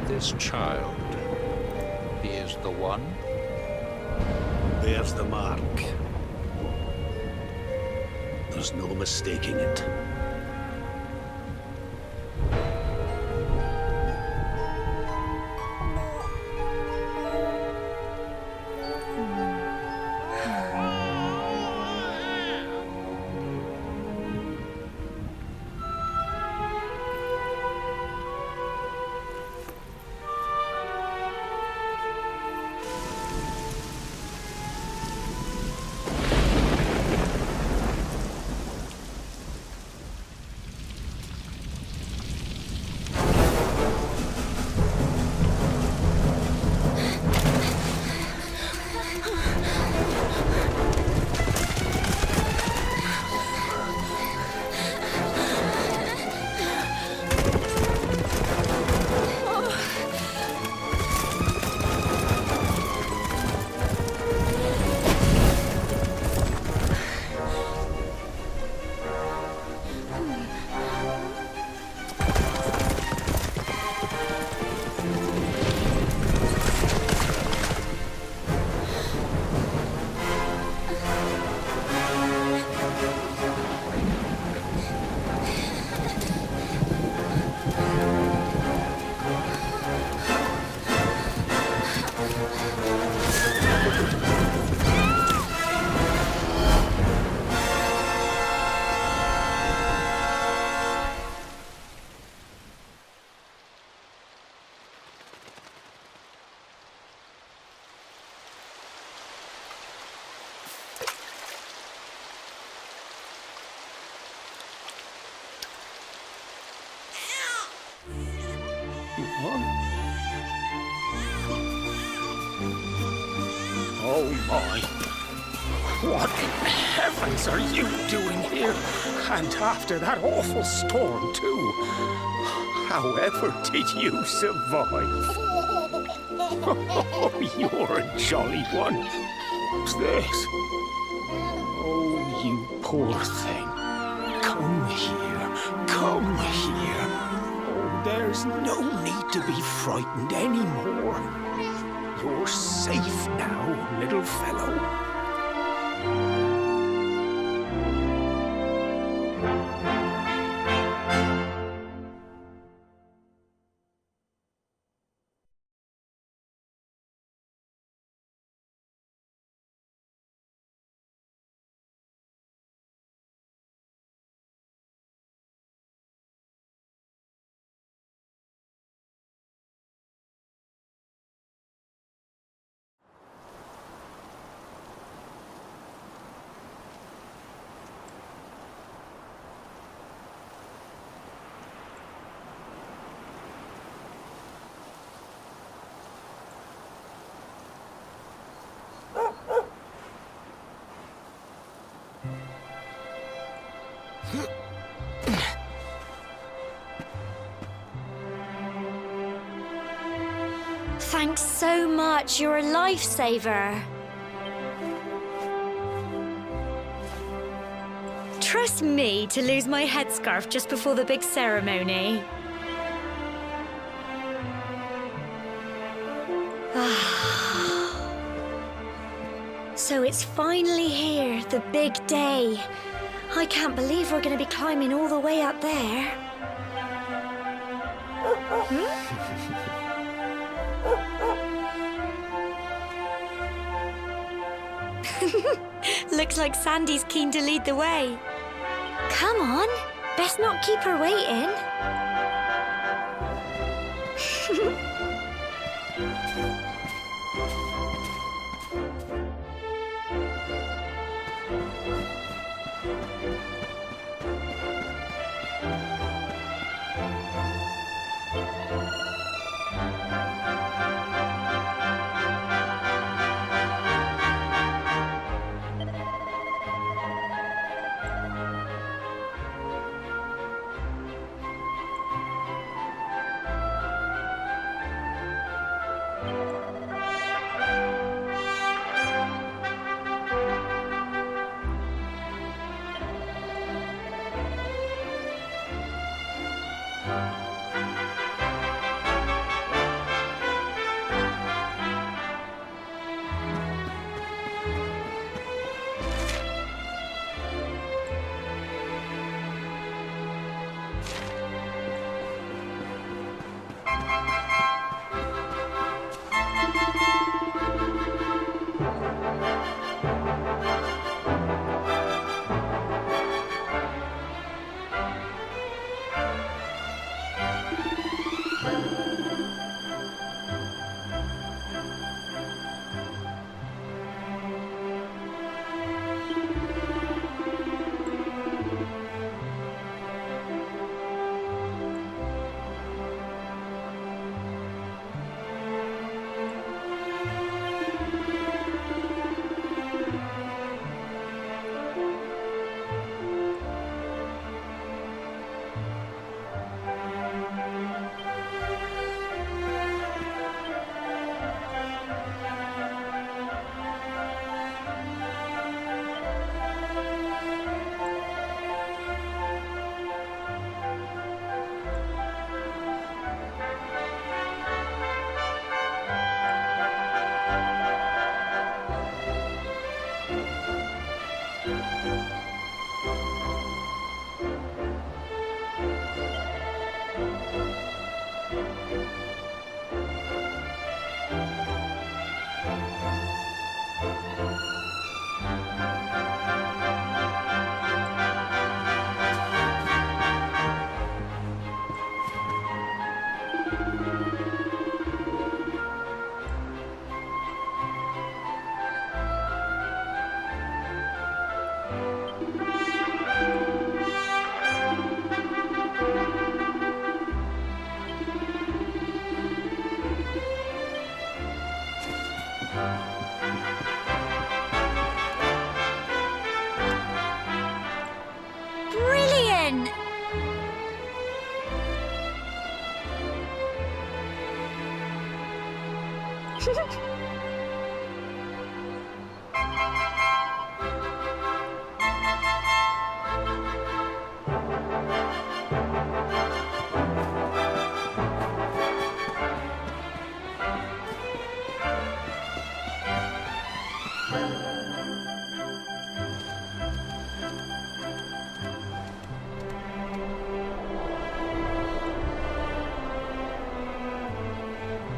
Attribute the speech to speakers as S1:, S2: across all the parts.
S1: This child, he is the one?
S2: Bears the mark. There's no mistaking it.
S3: Oh my! What in heavens are you doing here? And after that awful storm, too. However did you survive? Oh, you're a jolly one. What's this? Oh, you poor thing. Come here. Come here. Oh, there's no need to be frightened anymore. You're safe now, little fellow.
S4: Thanks so much. You're a lifesaver. Trust me to lose my headscarf just before the big ceremony. So it's finally here, the big day. I can't believe we're going to be climbing all the way up there. Looks like Sandy's keen to lead the way. Come on, best not keep her waiting. Brilliant!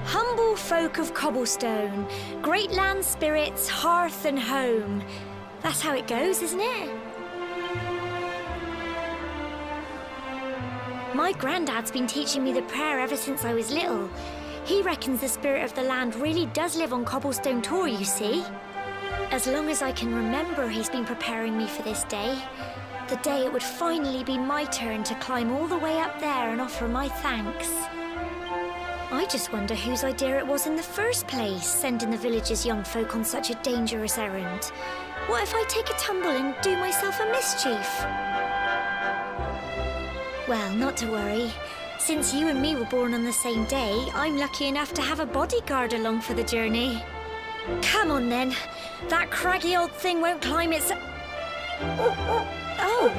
S4: Humble folk of cobblestone, great land spirits, hearth and home. That's how it goes, isn't it? My granddad's been teaching me the prayer ever since I was little. He reckons the spirit of the land really does live on Cobblestone Tor, you see. As long as I can remember, he's been preparing me for this day. The day it would finally be my turn to climb all the way up there and offer my thanks. I just wonder whose idea it was in the first place, sending the village's young folk on such a dangerous errand. What if I take a tumble and do myself a mischief? Well, not to worry. Since you and me were born on the same day, I'm lucky enough to have a bodyguard along for the journey. Come on then. That craggy old thing won't climb its... Oh!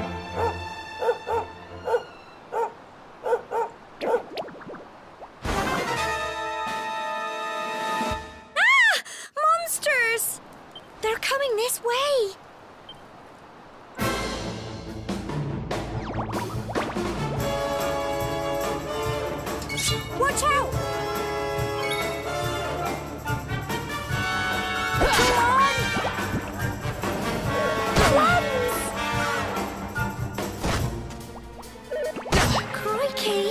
S4: They're coming this way! Watch out! Come on! Plums! Crikey!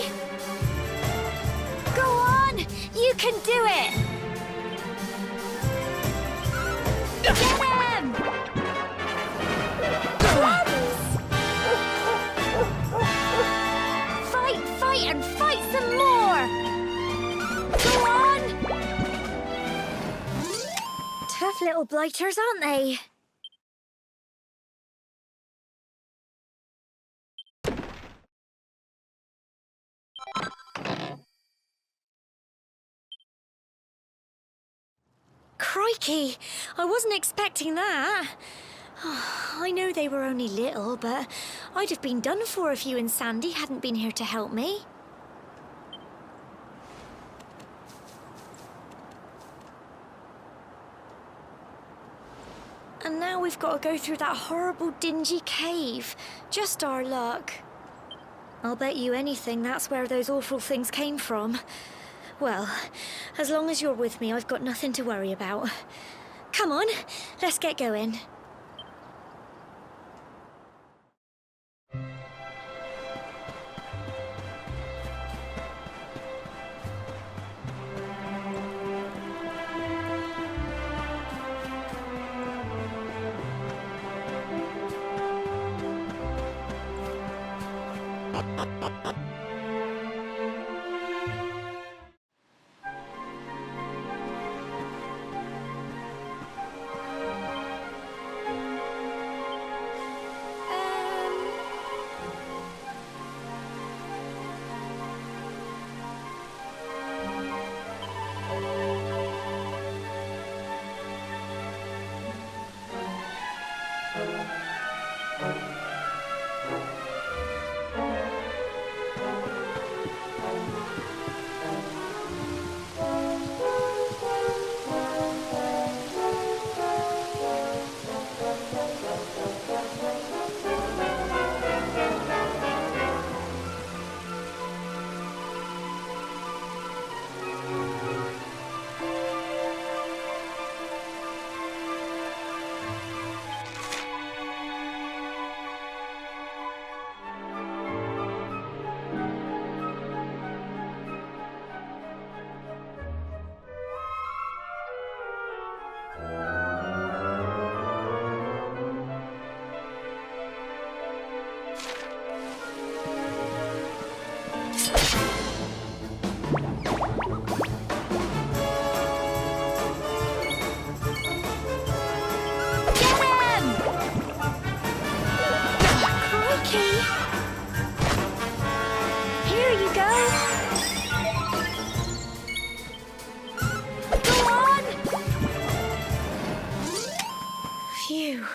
S4: Go on! You can do it! Get him! Plums! Fight, and fight some more! Go on! Tough little blighters, aren't they? Crikey, I wasn't expecting that. I know they were only little, but I'd have been done for if you and Sandy hadn't been here to help me. And now we've got to go through that horrible dingy cave. Just our luck. I'll bet you anything that's where those awful things came from. Well, as long as you're with me, I've got nothing to worry about. Come on, let's get going. Phew.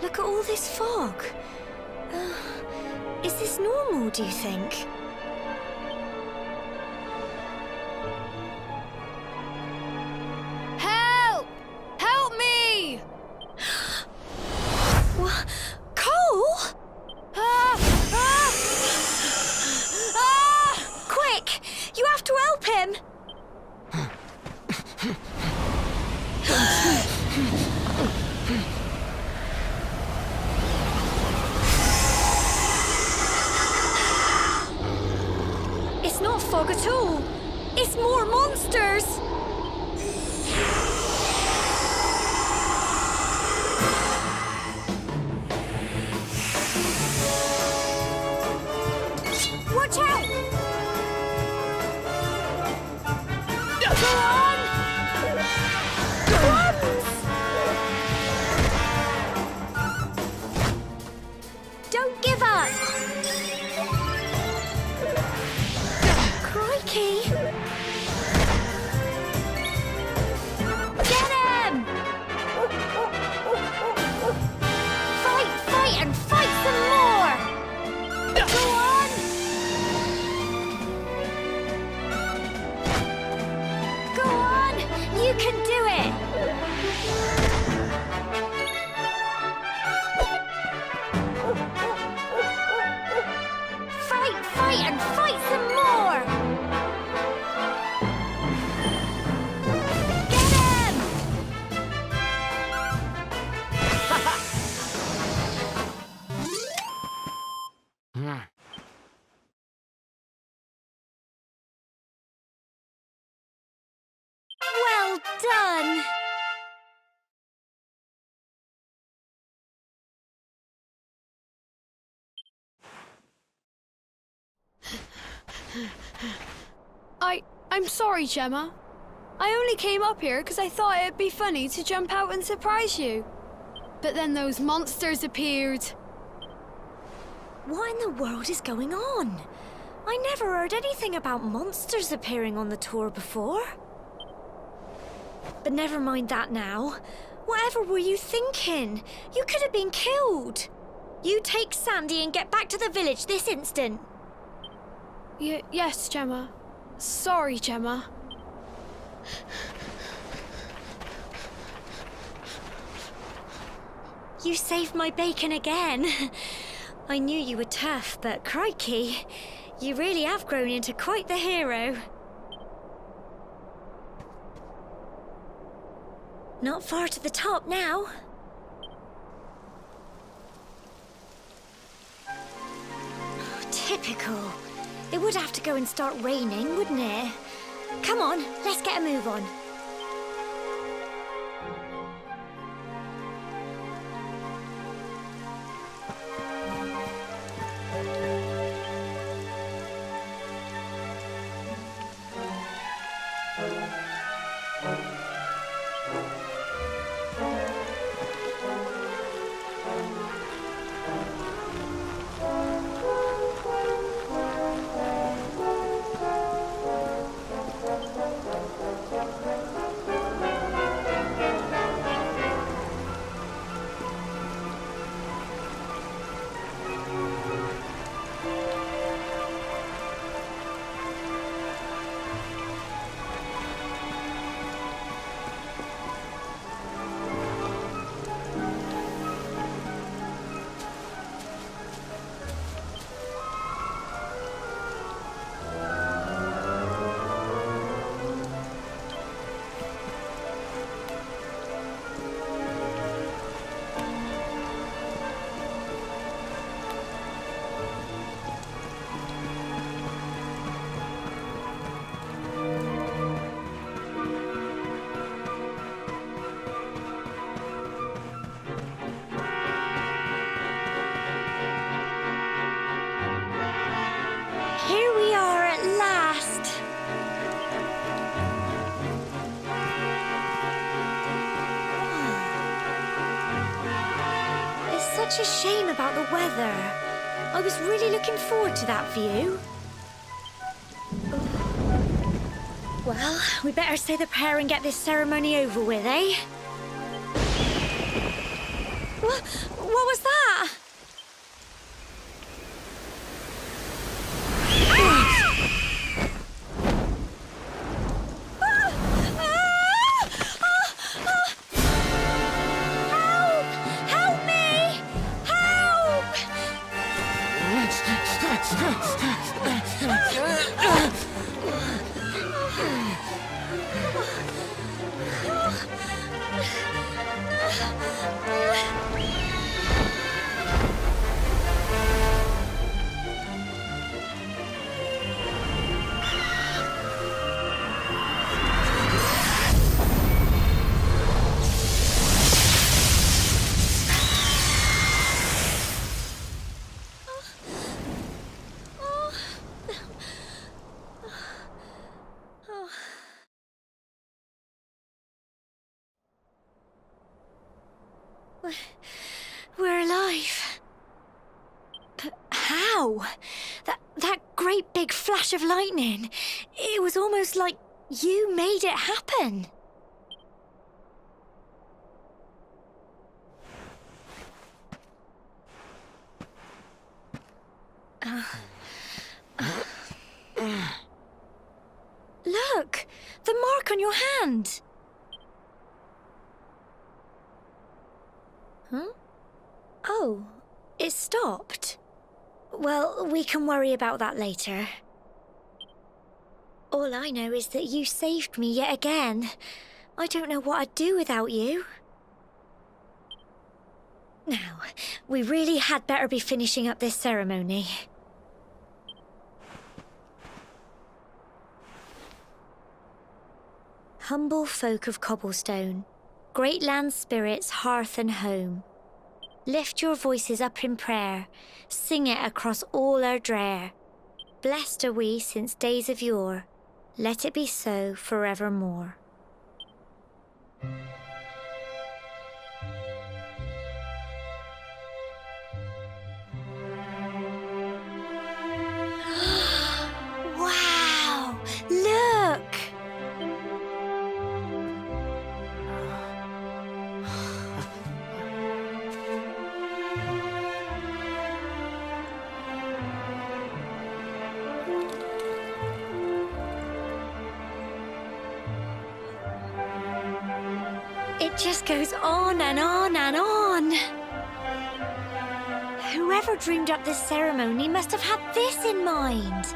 S5: Look at all this fog.
S4: Is this normal, do you think?
S5: Help! Help me!
S4: What? Cole?
S5: Ah! Ah! Ah!
S4: Quick! You have to help him! It's not fog at all. It's more monsters. Watch out! Go on! Don't give up! Crikey! Get him! Fight and fight some more! Go on! Go on! You can do it! Fight and fight some more! Get him! Well done!
S5: I'm sorry, Gemma. I only came up here because I thought it'd be funny to jump out and surprise you. But then those monsters appeared.
S4: What in the world is going on? I never heard anything about monsters appearing on the tour before. But never mind that now. Whatever were you thinking? You could have been killed. You take Sandy and get back to the village this instant.
S5: Yes, Gemma. Sorry, Gemma.
S4: You saved my bacon again. I knew you were tough, but crikey, you really have grown into quite the hero. Not far to the top now. Typical. It would have to go and start raining, wouldn't it? Come on, let's get a move on. Here we are at last. It's such a shame about the weather. I was really looking forward to that view. Well, we better say the prayer and get this ceremony over with, eh? What was that? We're alive. But how? That great big flash of lightning. It was almost like you made it happen. Look! The mark on your hand! Huh? Oh, it stopped. Well, we can worry about that later. All I know is that you saved me yet again. I don't know what I'd do without you. Now, we really had better be finishing up this ceremony. Humble folk of Cobblestone, great land spirits, hearth and home, lift your voices up in prayer, sing it across all our drear. Blessed are we since days of yore, let it be so forevermore. Wow! Look! It just goes on and on and on. Whoever dreamed up this ceremony must have had this in mind.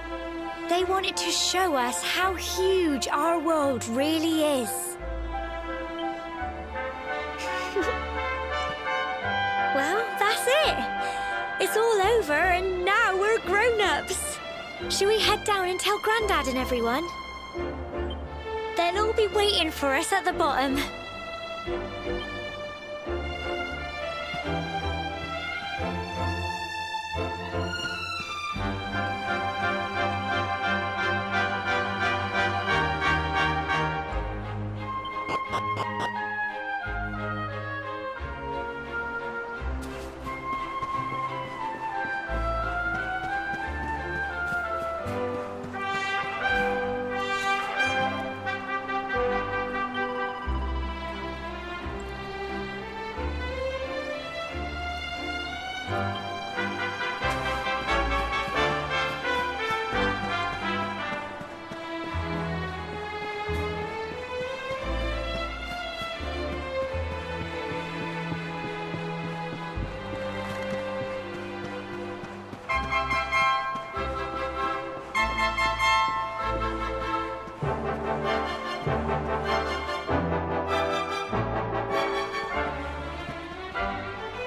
S4: They wanted to show us how huge our world really is. Well, that's it. It's all over and now we're grown-ups. Shall we head down and tell Grandad and everyone? They'll all be waiting for us at the bottom.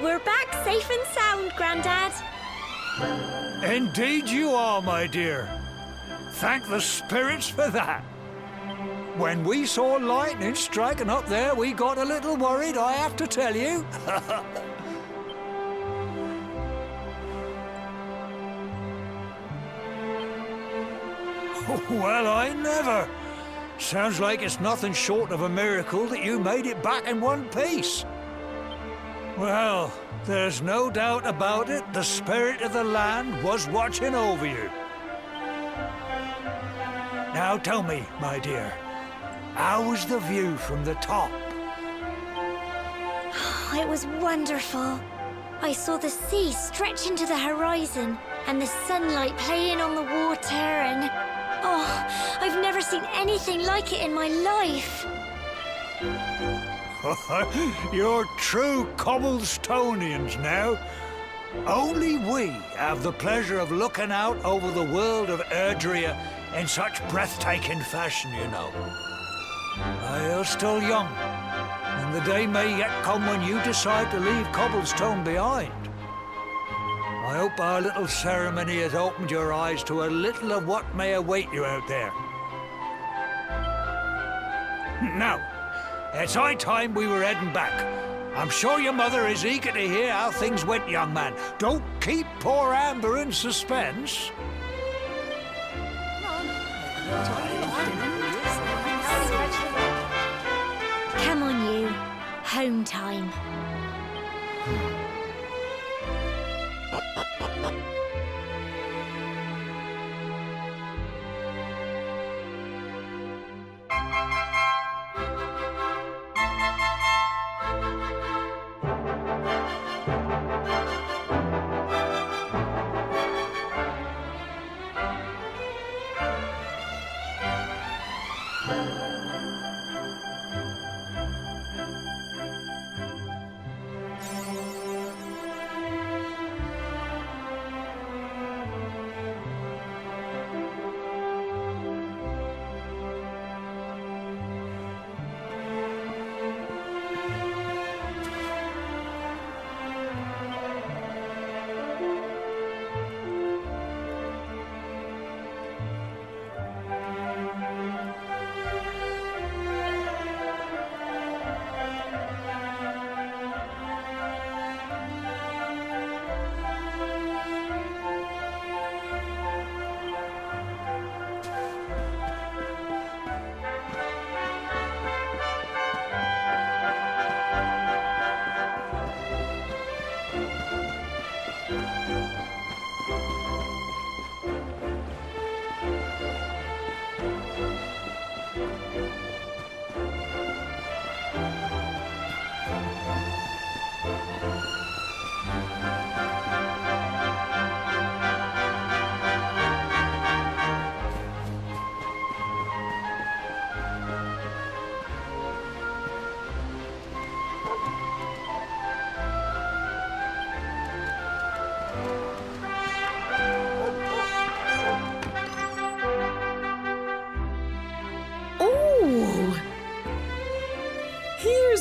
S4: We're back safe and sound, Grandad.
S6: Indeed you are, my dear. Thank the spirits for that. When we saw lightning striking up there, we got a little worried, I have to tell you. Well, I never. Sounds like it's nothing short of a miracle that you made it back in one piece. Well, there's no doubt about it, the spirit of the land was watching over you. Now tell me, my dear, how was the view from the top?
S4: It was wonderful. I saw the sea stretch into the horizon and the sunlight playing on the water and... Oh, I've never seen anything like it in my life.
S6: You're true Cobblestonians now. Only we have the pleasure of looking out over the world of Erdrea in such breathtaking fashion, you know. You're still young, and the day may yet come when you decide to leave Cobblestone behind. I hope our little ceremony has opened your eyes to a little of what may await you out there. Now, it's high time we were heading back. I'm sure your mother is eager to hear how things went, young man. Don't keep poor Amber in suspense.
S4: Come on, you. Home time.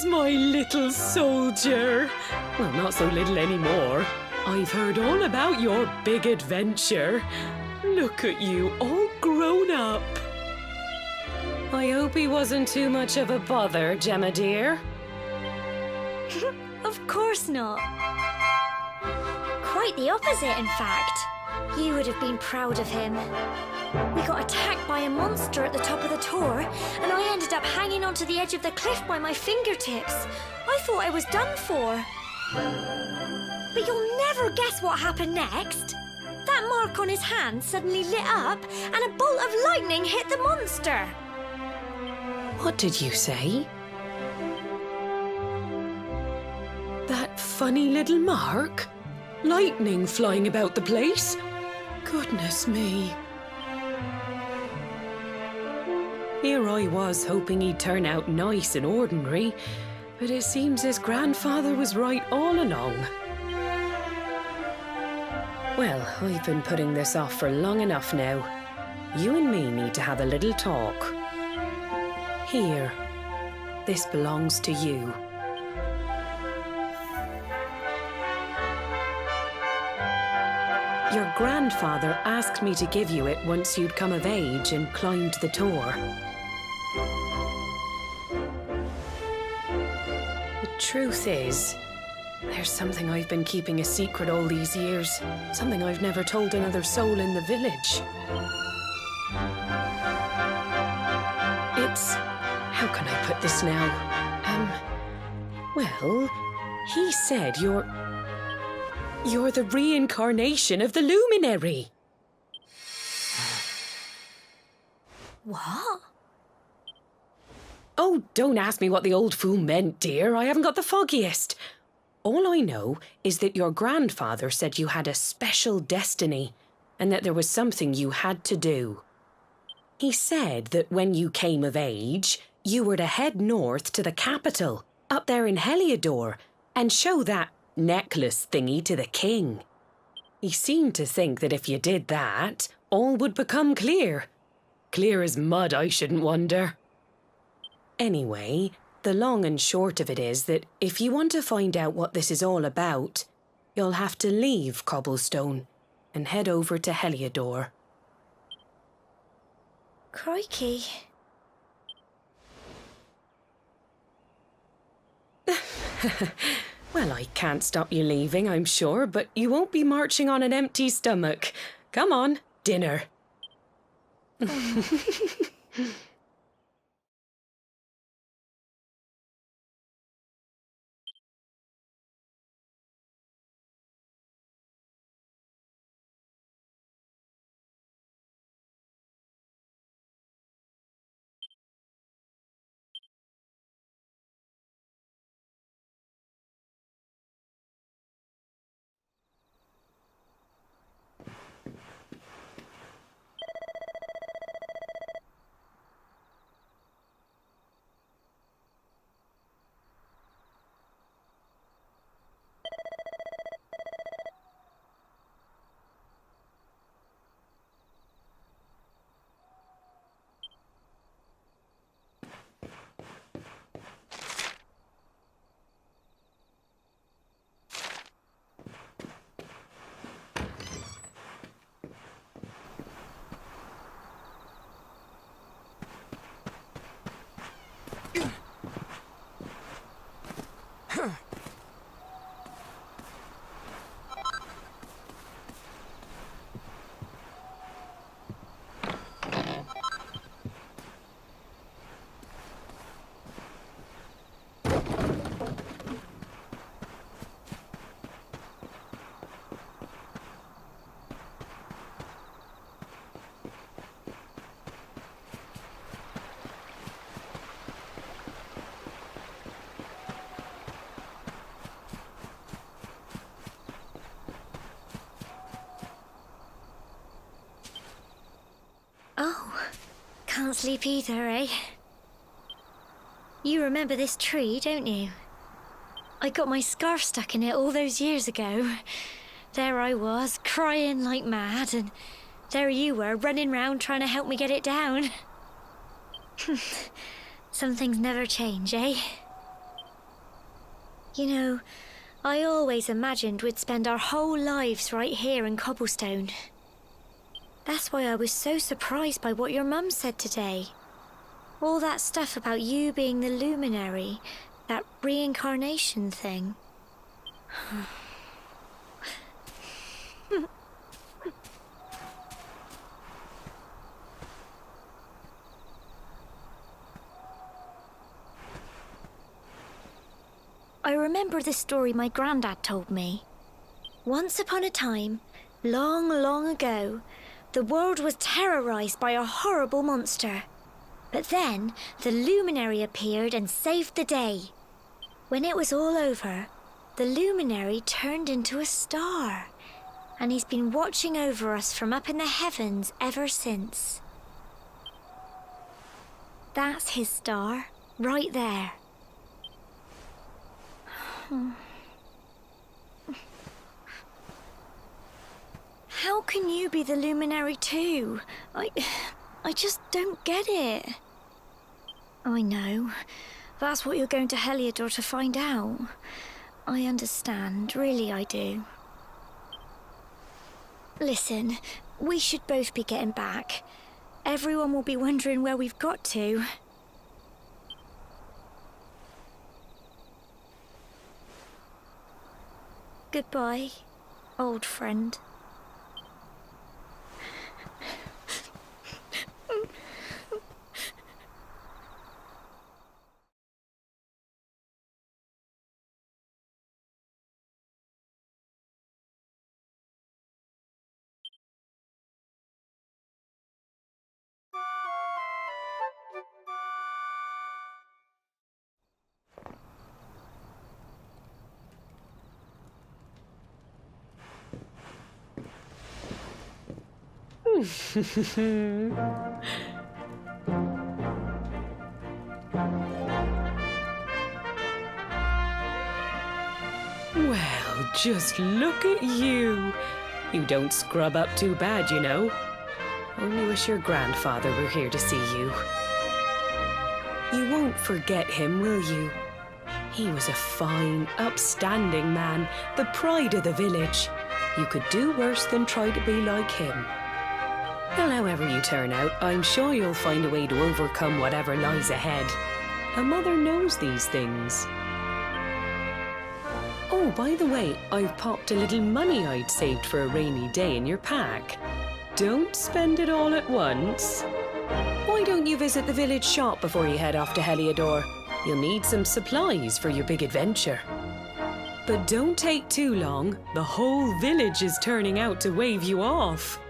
S7: My little soldier. Well, not so little anymore. I've heard all about your big adventure. Look at you, all grown up. I hope he wasn't too much of a bother, Gemma dear.
S4: Of course not. Quite the opposite, in fact. You would have been proud of him. We got attacked by a monster at the top of the tor, and I ended up hanging onto the edge of the cliff by my fingertips. I thought I was done for. But you'll never guess what happened next. That mark on his hand suddenly lit up, and a bolt of lightning hit the monster.
S7: What did you say? That funny little mark? Lightning flying about the place? Goodness me. Here I was hoping he'd turn out nice and ordinary, but it seems his grandfather was right all along. Well, I've been putting this off for long enough now. You and me need to have a little talk. Here, this belongs to you. Your grandfather asked me to give you it once you'd come of age and climbed the tor. The truth is, there's something I've been keeping a secret all these years. Something I've never told another soul in the village. It's... how can I put this now? Well, he said you're the reincarnation of the luminary.
S4: What?
S7: Oh, don't ask me what the old fool meant, dear. I haven't got the foggiest. All I know is that your grandfather said you had a special destiny and that there was something you had to do. He said that when you came of age, you were to head north to the capital, up there in Heliodor, and show that necklace thingy to the king. He seemed to think that if you did that, all would become clear. Clear as mud, I shouldn't wonder. Anyway, the long and short of it is that if you want to find out what this is all about, you'll have to leave Cobblestone and head over to Heliodor.
S4: Crikey.
S7: Well, I can't stop you leaving, I'm sure, but you won't be marching on an empty stomach. Come on, dinner.
S4: Oh, can't sleep either, eh? You remember this tree, don't you? I got my scarf stuck in it all those years ago. There I was, crying like mad, and there you were, running round trying to help me get it down. Some things never change, eh? You know, I always imagined we'd spend our whole lives right here in Cobblestone. That's why I was so surprised by what your mum said today. All that stuff about you being the luminary, that reincarnation thing. I remember the story my granddad told me. Once upon a time, long, long ago, the world was terrorized by a horrible monster. But then, the luminary appeared and saved the day. When it was all over, the luminary turned into a star. And he's been watching over us from up in the heavens ever since. That's his star, right there. How can you be the luminary too? I just don't get it. I know. That's what you're going to Heliodor to find out. I understand, really I do. Listen, we should both be getting back. Everyone will be wondering where we've got to. Goodbye, old friend.
S7: Well, Just look at you. You don't scrub up too bad, you know. Only wish your grandfather were here to see you. You won't forget him, will you? He was a fine, upstanding man, the pride of the village. You could do worse than try to be like him. Well, however you turn out, I'm sure you'll find a way to overcome whatever lies ahead. A mother knows these things. Oh, by the way, I've popped a little money I'd saved for a rainy day in your pack. Don't spend it all at once. Why don't you visit the village shop before you head off to Heliodor? You'll need some supplies for your big adventure. But don't take too long. The whole village is turning out to wave you off.